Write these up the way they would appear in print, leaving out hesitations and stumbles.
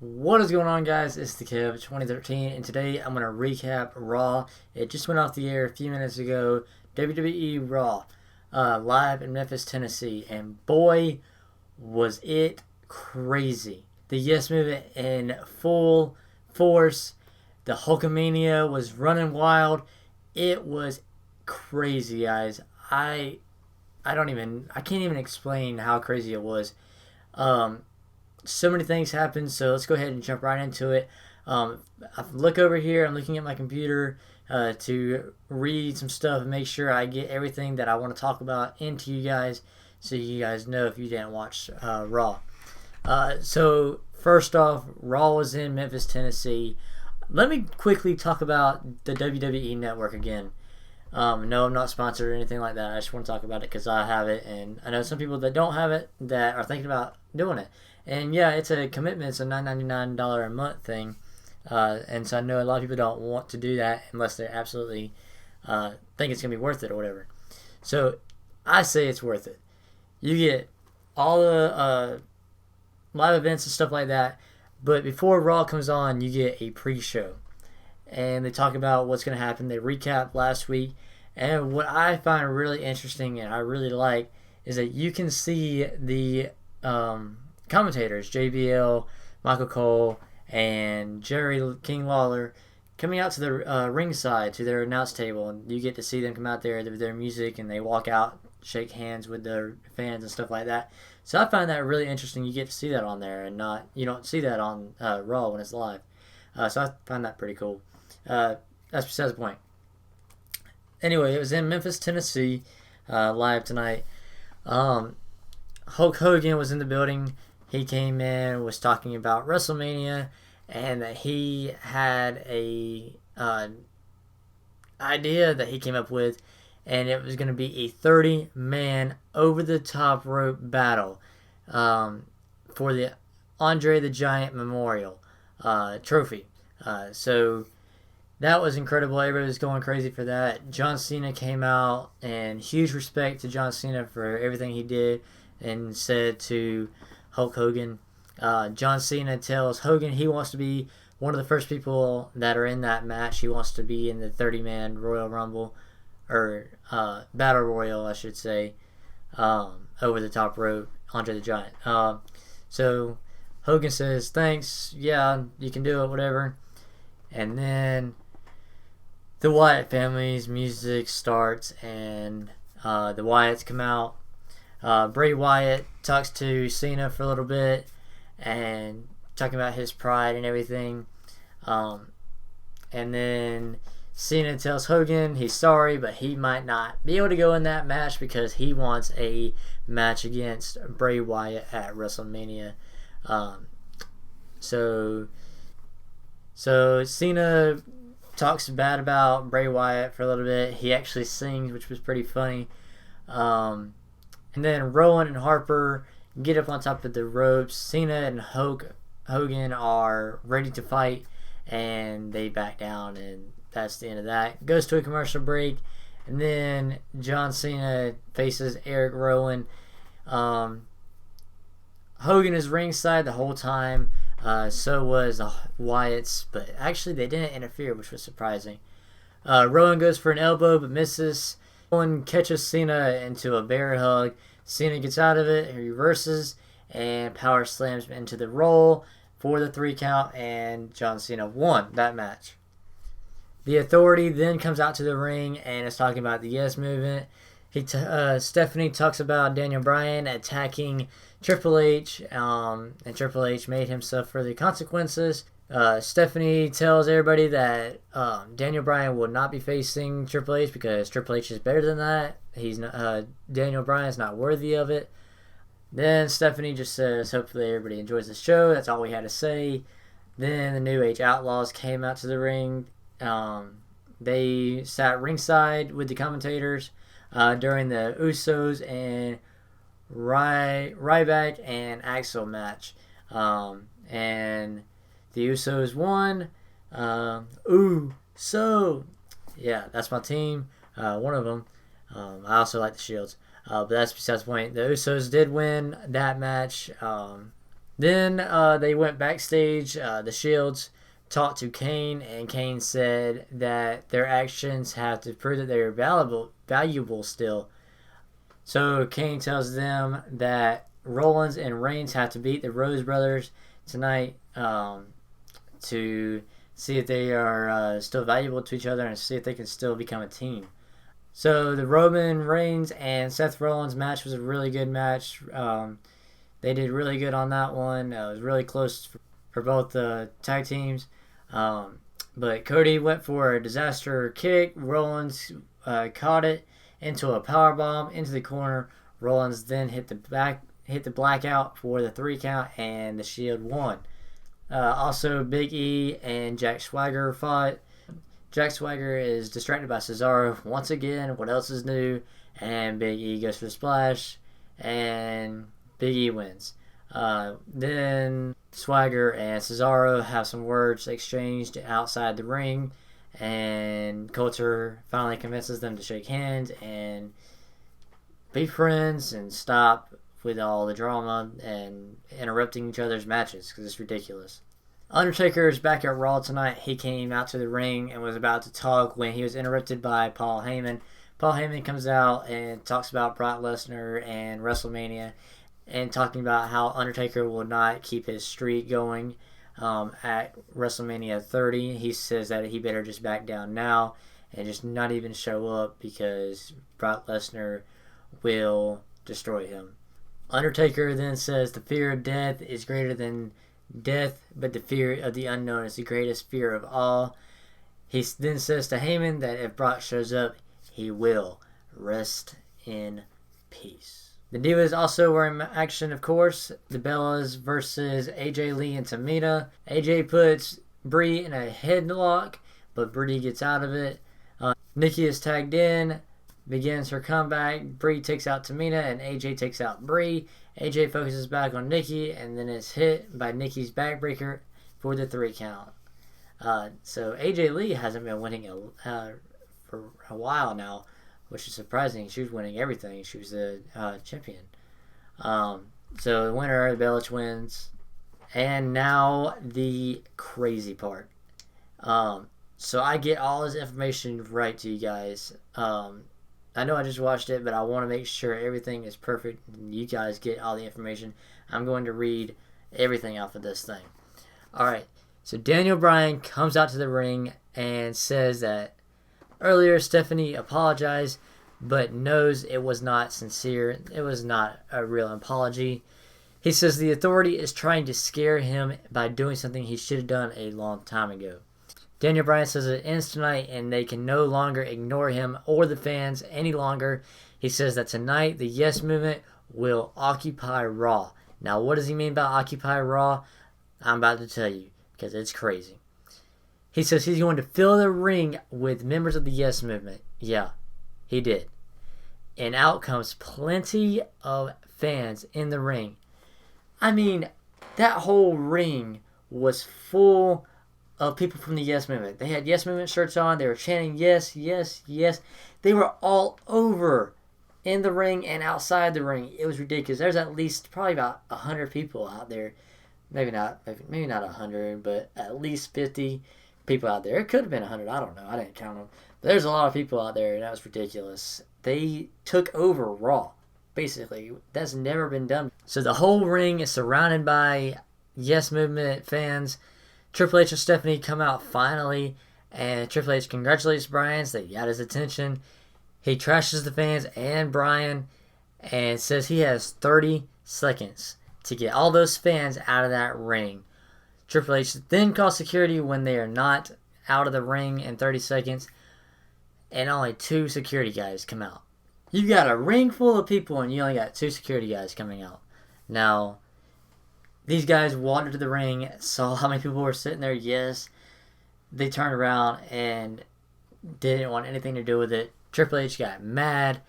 What is going on, guys? It's the Kev 2013, and today I'm going to recap Raw. It just went off the air a few minutes ago. WWE Raw, live in Memphis, Tennessee, and boy, was it crazy. The Yes Movement in full force. The Hulkamania was running wild. It was crazy, guys. I can't even explain how crazy it was. Um, so many things happened, so let's go ahead and jump right into it. I look over here, I'm looking at my computer to read some stuff and make sure I get everything that I want to talk about into you guys so you guys know if you didn't watch Raw. So, first off, Raw was in Memphis, Tennessee. Let me quickly talk about the WWE Network again. No, I'm not sponsored or anything like that. I just want to talk about it because I have it, and I know some people that don't have it that are thinking about doing it. And yeah, it's a commitment. It's a $9.99 a month thing, and so I know a lot of people don't want to do that unless they absolutely think it's gonna be worth it or whatever. So I say it's worth it. You get all the live events and stuff like that, but before Raw comes on, you get a pre-show and they talk about what's going to happen. They recap last week. And what I find really interesting and I really like is that you can see the commentators, JBL, Michael Cole, and Jerry King Lawler, coming out to the ringside, to their announce table. And you get to see them come out there with their music and they walk out, shake hands with their fans and stuff like that. So I find that really interesting. You get to see that on there and you don't see that on Raw when it's live. So I find that pretty cool. That's besides the point. Anyway, it was in Memphis, Tennessee, live tonight. Hulk Hogan was in the building. He came in, was talking about WrestleMania, and that he had a idea that he came up with, and it was going to be a 30-man over-the-top rope battle for the Andre the Giant Memorial trophy. So that was incredible. Everybody was going crazy for that. John Cena came out, and huge respect to John Cena for everything he did and said to Hulk Hogan. John Cena tells Hogan he wants to be one of the first people that are in that match. He wants to be in the 30-man Royal Rumble, or Battle Royal, I should say, over the top rope, Andre the Giant. So Hogan says, thanks, yeah, you can do it, whatever. And then the Wyatt family's music starts, and the Wyatts come out. Bray Wyatt talks to Cena for a little bit, and talking about his pride and everything. And then Cena tells Hogan he's sorry, but he might not be able to go in that match because he wants a match against Bray Wyatt at WrestleMania. So Cena talks bad about Bray Wyatt for a little bit. He actually sings, which was pretty funny. And then Rowan and Harper get up on top of the ropes. Cena and Hogan are ready to fight, and they back down, and that's the end of that. Goes to a commercial break, and then John Cena faces Eric Rowan. Hogan is ringside the whole time. So was the Wyatts, but actually they didn't interfere, which was surprising. Rowan goes for an elbow, but misses. Rowan catches Cena into a bear hug. Cena gets out of it, he reverses, and power slams him into the roll for the 3 count, and John Cena won that match. The Authority then comes out to the ring and is talking about the Yes Movement. Stephanie talks about Daniel Bryan attacking Triple H, and Triple H made him suffer the consequences. Stephanie tells everybody that Daniel Bryan will not be facing Triple H because Triple H is better than that. Daniel Bryan's not worthy of it. Then Stephanie just says, hopefully everybody enjoys the show. That's all we had to say. Then the New Age Outlaws came out to the ring. They sat ringside with the commentators during the Usos and Ryback and Axel match. And the Usos won. So yeah, that's my team. One of them. I also like the Shields. But that's besides the point. The Usos did win that match. Then they went backstage. The Shields talked to Kane, and Kane said that their actions have to prove that they are valuable still. So Kane tells them that Rollins and Reigns have to beat the Rose Brothers tonight to see if they are still valuable to each other and see if they can still become a team. So the Roman Reigns and Seth Rollins match was a really good match. They did really good on that one. It was really close for both the tag teams. But Cody went for a disaster kick. Rollins caught it into a powerbomb into the corner. Rollins then hit the blackout for the 3 count, and the Shield won. Also, Big E and Jack Swagger fought. Jack Swagger is distracted by Cesaro once again. What else is new? And Big E goes for the splash, and Big E wins. Then Swagger and Cesaro have some words exchanged outside the ring, and Coulter finally convinces them to shake hands and be friends and stop with all the drama and interrupting each other's matches because it's ridiculous. Undertaker is back at Raw tonight. He came out to the ring and was about to talk when he was interrupted by Paul Heyman. Paul Heyman comes out and talks about Brock Lesnar and WrestleMania and talking about how Undertaker will not keep his streak going at WrestleMania 30. He says that he better just back down now and just not even show up because Brock Lesnar will destroy him. Undertaker then says the fear of death is greater than death, but the fear of the unknown is the greatest fear of all. He then says to Heyman that if Brock shows up, he will rest in peace. The Divas also were in action, of course. The Bellas versus AJ Lee and Tamina. AJ puts Brie in a headlock, but Brie gets out of it. Nikki is tagged in, begins her comeback. Brie takes out Tamina, and AJ takes out Brie. AJ focuses back on Nikki, and then is hit by Nikki's backbreaker for the 3 count. So AJ Lee hasn't been winning for a while now, which is surprising. She was winning everything. She was the champion. So the winner, the Bellas wins. And now the crazy part. So I get all this information right to you guys. I know I just watched it, but I want to make sure everything is perfect and you guys get all the information. I'm going to read everything off of this thing. Alright, so Daniel Bryan comes out to the ring and says that earlier Stephanie apologized, but knows it was not sincere. It was not a real apology. He says the authority is trying to scare him by doing something he should have done a long time ago. Daniel Bryan says it ends tonight and they can no longer ignore him or the fans any longer. He says that tonight the Yes Movement will occupy Raw. Now, what does he mean by occupy Raw? I'm about to tell you because it's crazy. He says he's going to fill the ring with members of the Yes Movement. Yeah, he did. And out comes plenty of fans in the ring. I mean, that whole ring was full of people from the Yes Movement. They had Yes Movement shirts on. They were chanting yes, yes, yes. They were all over in the ring and outside the ring. It was ridiculous. There's at least probably about 100 people out there. Maybe not 100, but at least 50 people out there. It could have been 100. I don't know. I didn't count them. But there's a lot of people out there, and that was ridiculous. They took over Raw, basically. That's never been done. So the whole ring is surrounded by Yes Movement fans. Triple H and Stephanie come out finally, and Triple H congratulates Bryan, so they got his attention. He trashes the fans and Bryan, and says he has 30 seconds to get all those fans out of that ring. Triple H then calls security when they are not out of the ring in 30 seconds, and only 2 security guys come out. You've got a ring full of people, and you only got 2 security guys coming out. Now, these guys walked into the ring, saw how many people were sitting there. Yes, they turned around and didn't want anything to do with it. Triple H got mad,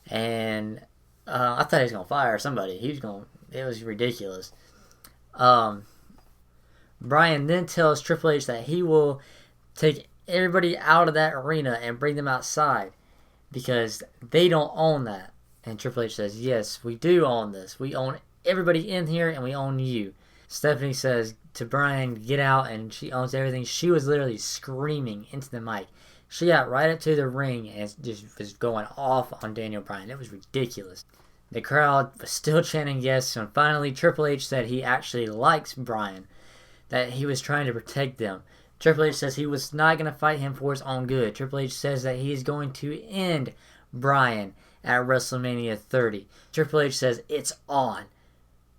and I thought he was going to fire somebody. It was ridiculous. Bryan then tells Triple H that he will take everybody out of that arena and bring them outside because they don't own that. And Triple H says, yes, we do own this. We own everybody in here, and we own you. Stephanie says to Bryan, get out, and she owns everything. She was literally screaming into the mic. She got right up to the ring and just was going off on Daniel Bryan. It was ridiculous. The crowd was still chanting yes, and finally Triple H said he actually likes Bryan, that he was trying to protect them. Triple H says he was not going to fight him for his own good. Triple H says that he is going to end Bryan at WrestleMania 30. Triple H says it's on.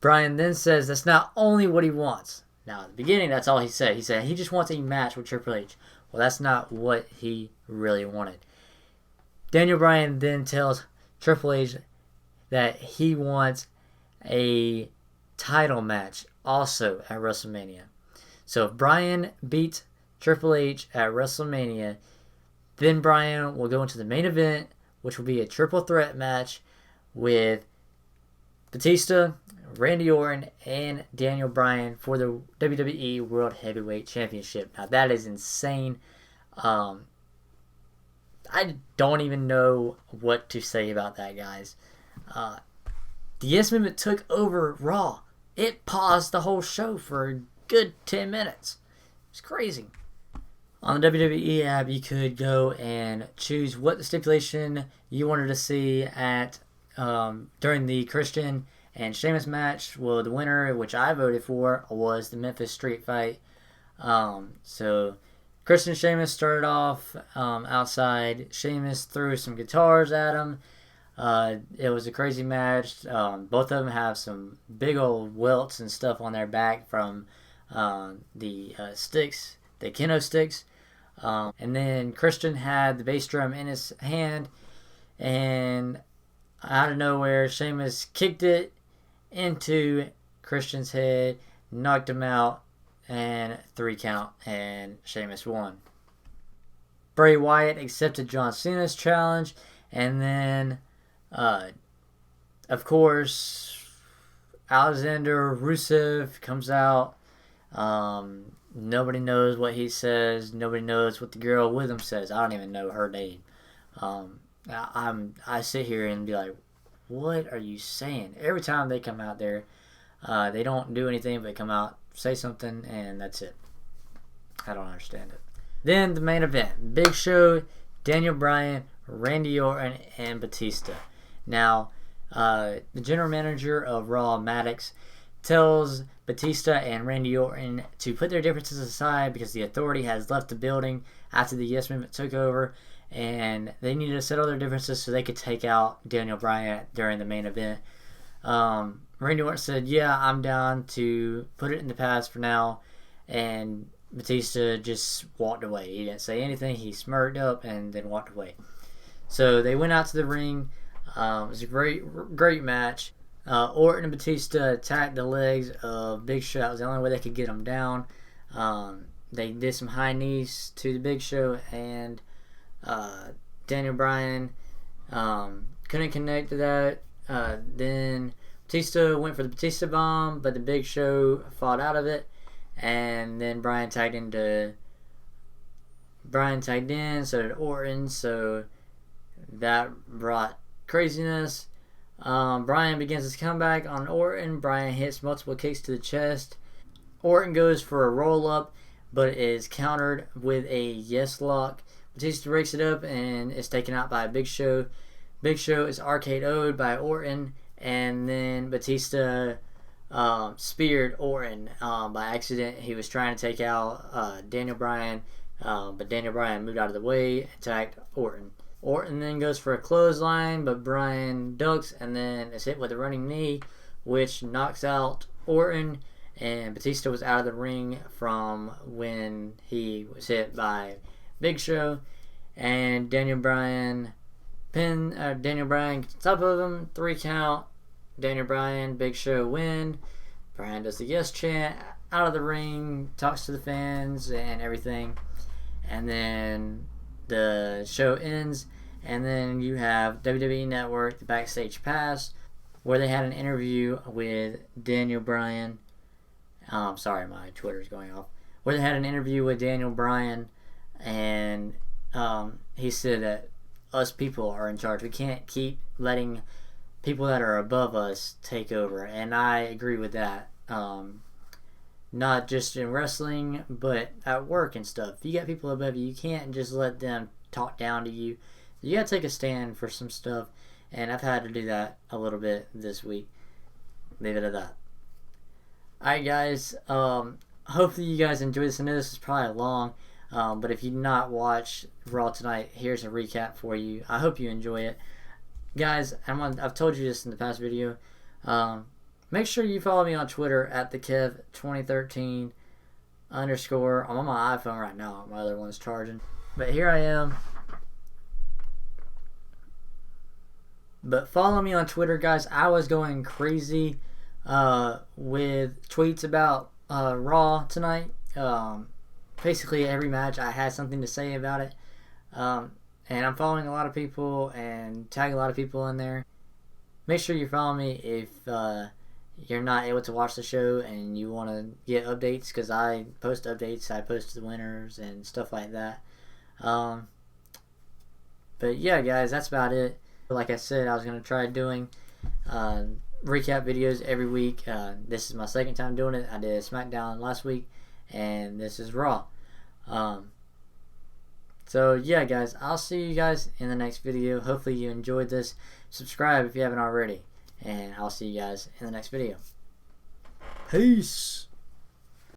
Bryan then says that's not only what he wants. Now, at the beginning, that's all he said. He said he just wants a match with Triple H. Well, that's not what he really wanted. Daniel Bryan then tells Triple H that he wants a title match also at WrestleMania. So if Bryan beats Triple H at WrestleMania, then Bryan will go into the main event, which will be a triple threat match with Batista, Randy Orton, and Daniel Bryan for the WWE World Heavyweight Championship. Now that is insane. I don't even know what to say about that, guys. The Yes Movement took over Raw. It paused the whole show for a good 10 minutes. It's crazy. On the WWE app, you could go and choose what the stipulation you wanted to see at during the Christian and Sheamus match. Well, the winner, which I voted for, was the Memphis Street Fight. So Christian and Sheamus started off outside. Sheamus threw some guitars at him. It was a crazy match. Both of them have some big old welts and stuff on their back from the sticks, the kendo sticks. And then Christian had the bass drum in his hand, and out of nowhere, Sheamus kicked it into Christian's head, knocked him out, and 3 count, and Sheamus won. Bray Wyatt accepted John Cena's challenge, and then, of course, Alexander Rusev comes out. Nobody knows what he says. Nobody knows what the girl with him says. I don't even know her name. I sit here and be like, what are you saying? Every time they come out there, they don't do anything but come out, say something, and that's it. I don't understand it. Then the main event. Big Show, Daniel Bryan, Randy Orton, and Batista. Now, the general manager of Raw, Maddox, tells Batista and Randy Orton to put their differences aside because the Authority has left the building after the Yes Movement took over, and they needed to settle their differences so they could take out Daniel Bryan during the main event. Randy Orton said, yeah, I'm down to put it in the past for now, and Batista just walked away. He didn't say anything. He smirked up and then walked away. So they went out to the ring. It was a great match. Orton and Batista attacked the legs of Big Show. That was the only way they could get him down. They did some high knees to the Big Show, and Daniel Bryan couldn't connect to that. Then Batista went for the Batista bomb, but the Big Show fought out of it, and then Bryan tagged in, so did Orton, so that brought craziness. Bryan begins his comeback on Orton. Bryan hits multiple kicks to the chest. Orton goes for a roll-up, but is countered with a yes lock. Batista breaks it up and is taken out by Big Show. Big Show is RKO'd by Orton, and then Batista speared Orton by accident. He was trying to take out Daniel Bryan, but Daniel Bryan moved out of the way and attacked Orton. Orton then goes for a clothesline, but Bryan ducks and then is hit with a running knee, which knocks out Orton, and Batista was out of the ring from when he was hit by Big Show, and Daniel Bryan gets top of him, 3 count. Daniel Bryan, Big Show win. Bryan does the yes chant out of the ring, talks to the fans and everything, and then the show ends, and then you have WWE Network, the Backstage Pass, where they had an interview with Daniel Bryan. Sorry, my Twitter's going off. Where they had an interview with Daniel Bryan, and he said that us people are in charge. We can't keep letting people that are above us take over, and I agree with that. not just in wrestling, but at work and stuff. If you got people above you, you can't just let them talk down to you. You gotta take a stand for some stuff, and I've had to do that a little bit this week. Leave it at that. Alright, guys. Hopefully you guys enjoyed this. I know this is probably long, but if you did not watch Raw tonight, here's a recap for you. I hope you enjoy it. Guys, I've told you this in the past video. Make sure you follow me on Twitter at thekev2013 _ I'm on my iPhone right now. My other one's charging. But here I am. But follow me on Twitter, guys. I was going crazy with tweets about Raw tonight. Basically every match I had something to say about it. And I'm following a lot of people and tagging a lot of people in there. Make sure you follow me if you're not able to watch the show and you want to get updates, because I post updates. I post the winners and stuff like that. But yeah, guys, that's about it. Like I said, I was going to try doing recap videos every week. This is my second time doing it. I did SmackDown last week, and this is Raw. So yeah, guys, I'll see you guys in the next video. Hopefully you enjoyed this. Subscribe if you haven't already, and I'll see you guys in the next video. Peace.